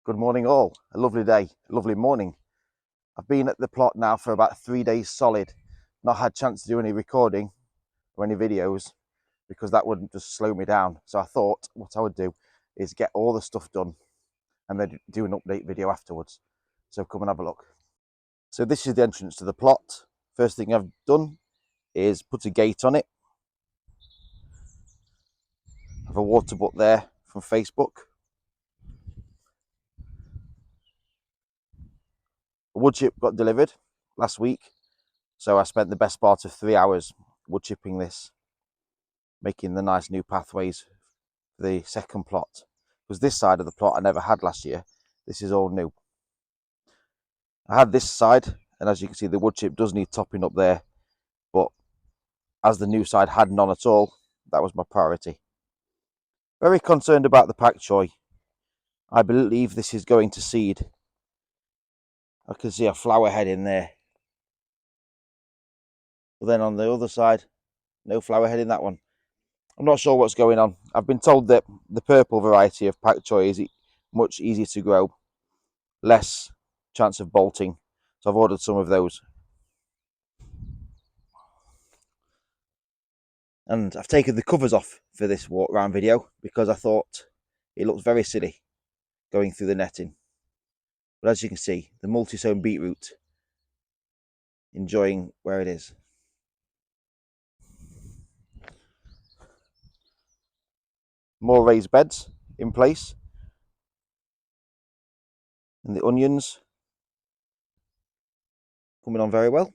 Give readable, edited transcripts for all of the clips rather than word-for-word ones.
Good morning all, a lovely day, a lovely morning. I've been at the plot now for about 3 days solid, not had a chance to do any recording or any videos because that wouldn't just slow me down. So I thought what I would do is get all the stuff done and then do an update video afterwards. So come and have a look. So this is the entrance to the plot. First thing I've done is put a gate on it. I have a water butt there from Facebook. A wood chip got delivered last week, so I spent the best part of 3 hours wood chipping this, making the nice new pathways for the second plot. Because this side of the plot I never had last year. This is all new. I had this side, and as you can see, the wood chip does need topping up there, but as the new side had none at all, that was my priority. Very concerned about the pak choi. I believe this is going to seed. I can see a flower head in there. But then on the other side, no flower head in that one. I'm not sure what's going on. I've been told that the purple variety of pak choi is much easier to grow, less chance of bolting. So I've ordered some of those. And I've taken the covers off for this walk round video because I thought it looked very silly going through the netting. But as you can see, the multi-sown beetroot enjoying where it is. More raised beds in place. And the onions coming on very well.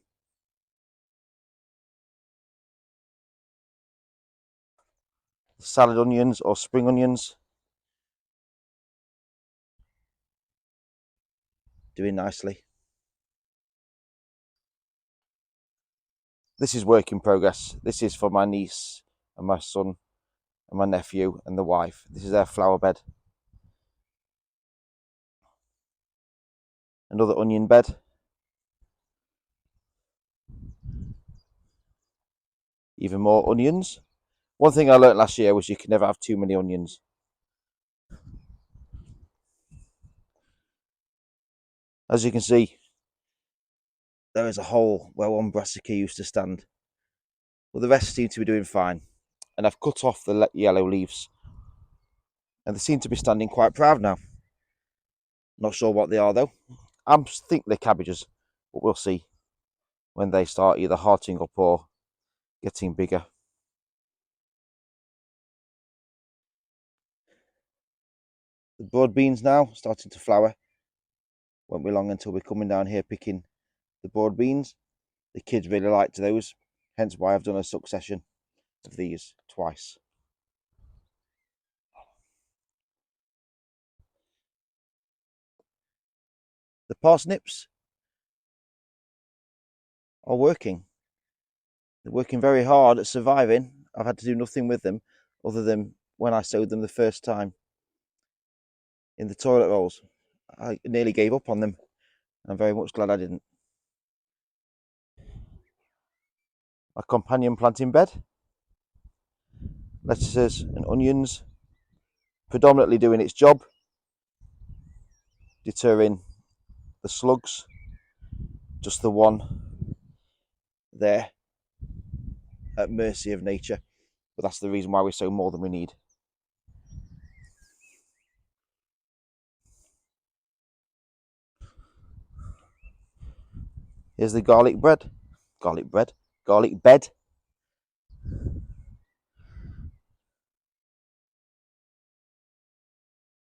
Salad onions or spring onions doing nicely. This is work in progress. This is for my niece and my son and my nephew and the wife. This is their flower bed. Another onion bed. Even more onions. One thing I learnt last year was you can never have too many onions. As you can see, there is a hole where one brassica used to stand. Well, the rest seem to be doing fine. And I've cut off the yellow leaves. And they seem to be standing quite proud now. Not sure what they are though. I think they're cabbages, but we'll see when they start either hearting up or getting bigger. The broad beans now starting to flower. Won't be long until we're coming down here picking the broad beans. The kids really liked those, hence why I've done a succession of these twice. The parsnips are working. They're working very hard at surviving. I've had to do nothing with them other than when I sowed them the first time in the toilet rolls. I nearly gave up on them. I'm very much glad I didn't. My companion planting bed. Lettuces and onions. Predominantly doing its job. Deterring the slugs. Just the one there at mercy of nature. But that's the reason why we sow more than we need. Here's the garlic bed. Garlic bed.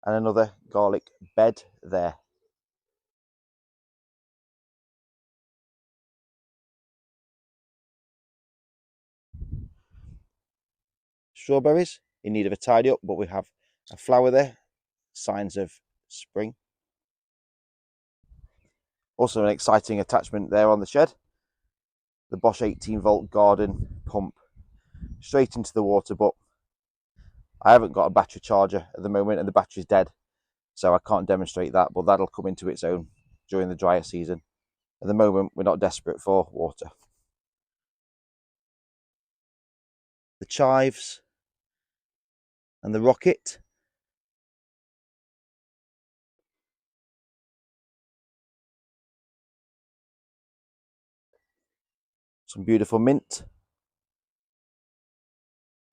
And another garlic bed there. Strawberries in need of a tidy up, but we have a flower there, signs of spring. Also an exciting attachment there on the shed. The Bosch 18-volt garden pump straight into the water, but I haven't got a battery charger at the moment and the battery's dead, so I can't demonstrate that, but that'll come into its own during the drier season. At the moment, we're not desperate for water. The chives and the rocket. Some beautiful mint.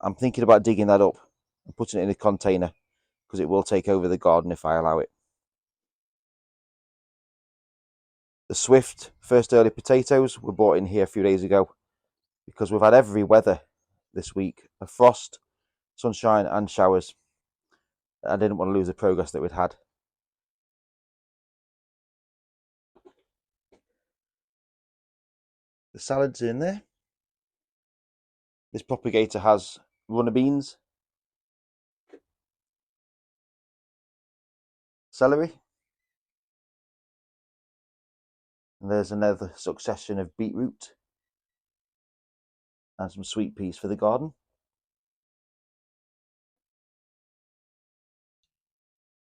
I'm thinking about digging that up and putting it in a container because it will take over the garden if I allow it. The Swift first early potatoes were brought in here a few days ago because we've had every weather this week, a frost, sunshine and showers. I didn't want to lose the progress that we'd had. The salad's in there. This propagator has runner beans, celery, and there's another succession of beetroot and some sweet peas for the garden.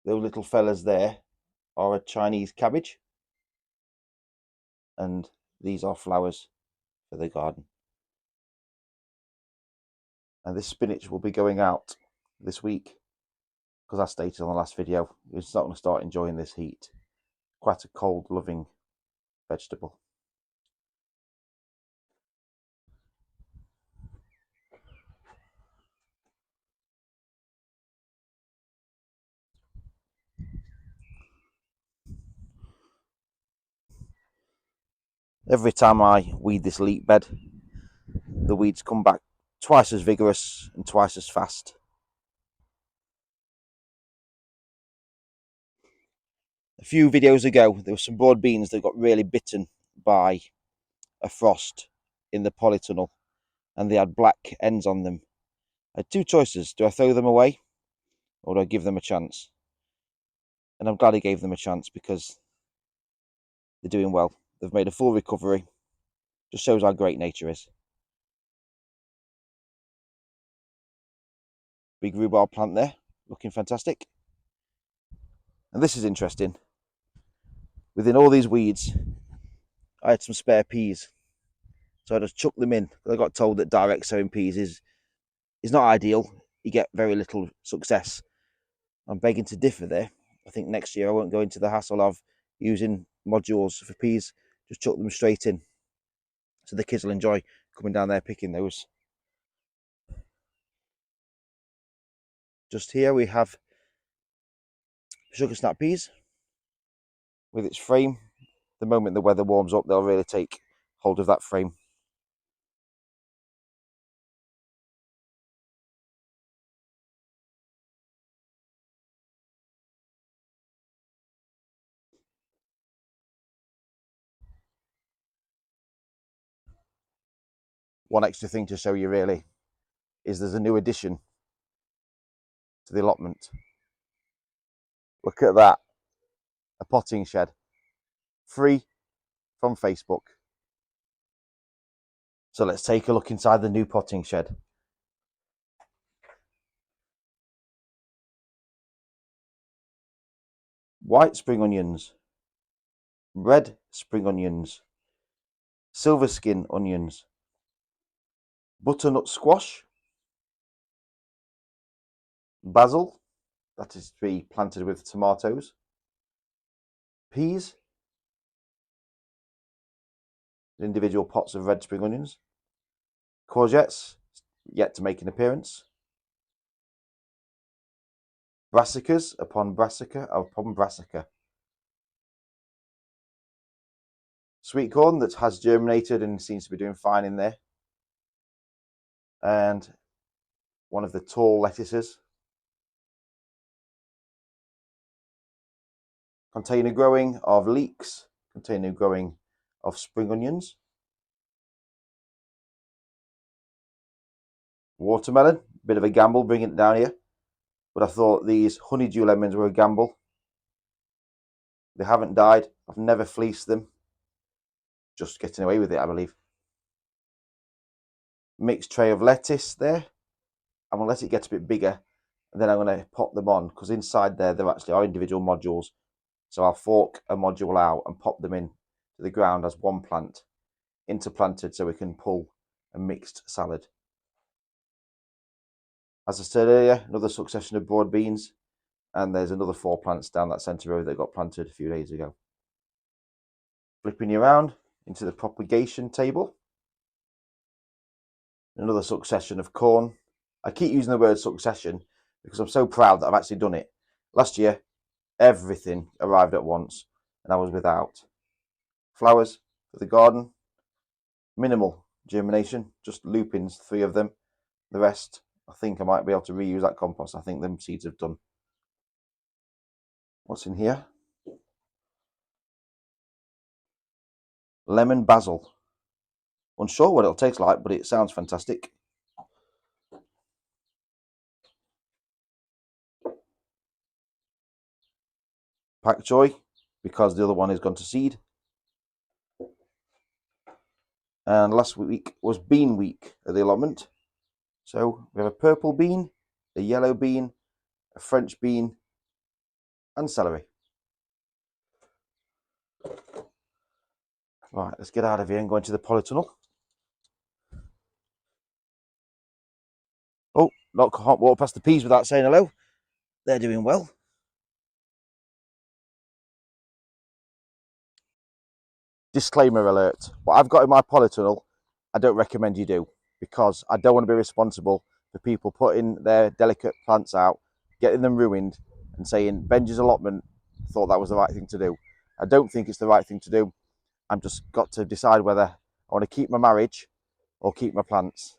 Those little fellas there are a Chinese cabbage, and these are flowers for the garden. And this spinach will be going out this week because I stated on the last video it's not going to start enjoying this heat. Quite a cold loving vegetable. Every time I weed this leek bed, the weeds come back twice as vigorous and twice as fast. A few videos ago, there were some broad beans that got really bitten by a frost in the polytunnel, and they had black ends on them. I had two choices. Do I throw them away or do I give them a chance? And I'm glad I gave them a chance because they're doing well. They've made a full recovery. Just shows how great nature is. Big rhubarb plant there, looking fantastic. And this is interesting. Within all these weeds, I had some spare peas. So I just chucked them in. I got told that direct sowing peas is not ideal. You get very little success. I'm begging to differ there. I think next year I won't go into the hassle of using modules for peas. Just chuck them straight in. So the kids will enjoy coming down there picking those. Just here we have sugar snap peas with its frame. The moment the weather warms up, they'll really take hold of that frame. One extra thing to show you really is there's a new addition to the allotment. Look at that, a potting shed, free from Facebook. So let's take a look inside the new potting shed. White spring onions, red spring onions, silver skin onions, butternut squash, basil, that is to be planted with tomatoes, peas, individual pots of red spring onions, courgettes, yet to make an appearance, brassicas upon brassica, sweet corn that has germinated and seems to be doing fine in there, and one of the tall lettuces, container growing of leeks, container growing of spring onions, watermelon, bit of a gamble bringing it down here, but I thought these honeydew lemons were a gamble. They haven't died. I've never fleeced them. Just getting away with it, I believe. Mixed tray of lettuce there. I'm going to let it get a bit bigger, and then I'm going to pop them on, because inside there actually are individual modules. So I'll fork a module out and pop them in to the ground as one plant, interplanted, so we can pull a mixed salad. As I said earlier, another succession of broad beans, and there's another 4 plants down that centre row that got planted a few days ago. Flipping you around into the propagation table. Another succession of corn. I keep using the word succession because I'm so proud that I've actually done it. Last year, everything arrived at once and I was without. Flowers for the garden, minimal germination, just lupins, 3 of them. The rest, I think I might be able to reuse that compost. I think them seeds have done. What's in here? Lemon basil. Unsure what it'll taste like, but it sounds fantastic. Pak choy, because the other one has gone to seed. And last week was bean week at the allotment. So we have a purple bean, a yellow bean, a French bean, and celery. Right, let's get out of here and go into the polytunnel. Oh, can't walk past the peas without saying hello. They're doing well. Disclaimer alert. What I've got in my polytunnel, I don't recommend you do, because I don't want to be responsible for people putting their delicate plants out, getting them ruined, and saying Benji's allotment thought that was the right thing to do. I don't think it's the right thing to do. I've just got to decide whether I want to keep my marriage or keep my plants.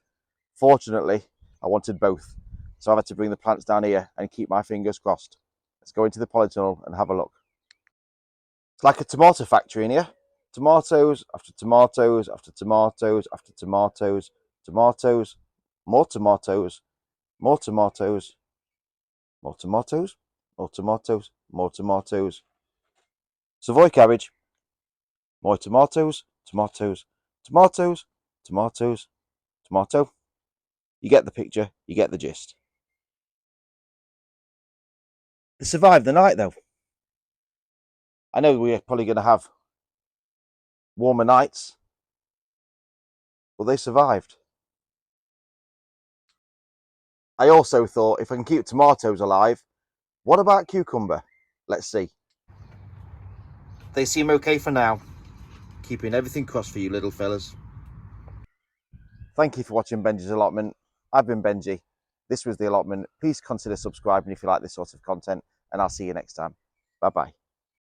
Fortunately, I wanted both, so I've had to bring the plants down here and keep my fingers crossed. Let's go into the polytunnel and have a look. It's like a tomato factory in here. Tomatoes after tomatoes after tomatoes after tomatoes, tomatoes, more tomatoes, more tomatoes, more tomatoes, more tomatoes, more tomatoes. Savoy cabbage, more tomatoes, tomatoes, tomatoes, tomatoes, tomato. You get the picture, you get the gist. They survived the night though. I know we're probably going to have warmer nights, but they survived. I also thought, if I can keep tomatoes alive, what about cucumber? Let's see. They seem okay for now. Keeping everything crossed for you little fellas. Thank you for watching Benji's Allotment. I've been Benji. This was the allotment. Please consider subscribing if you like this sort of content, and I'll see you next time. Bye bye.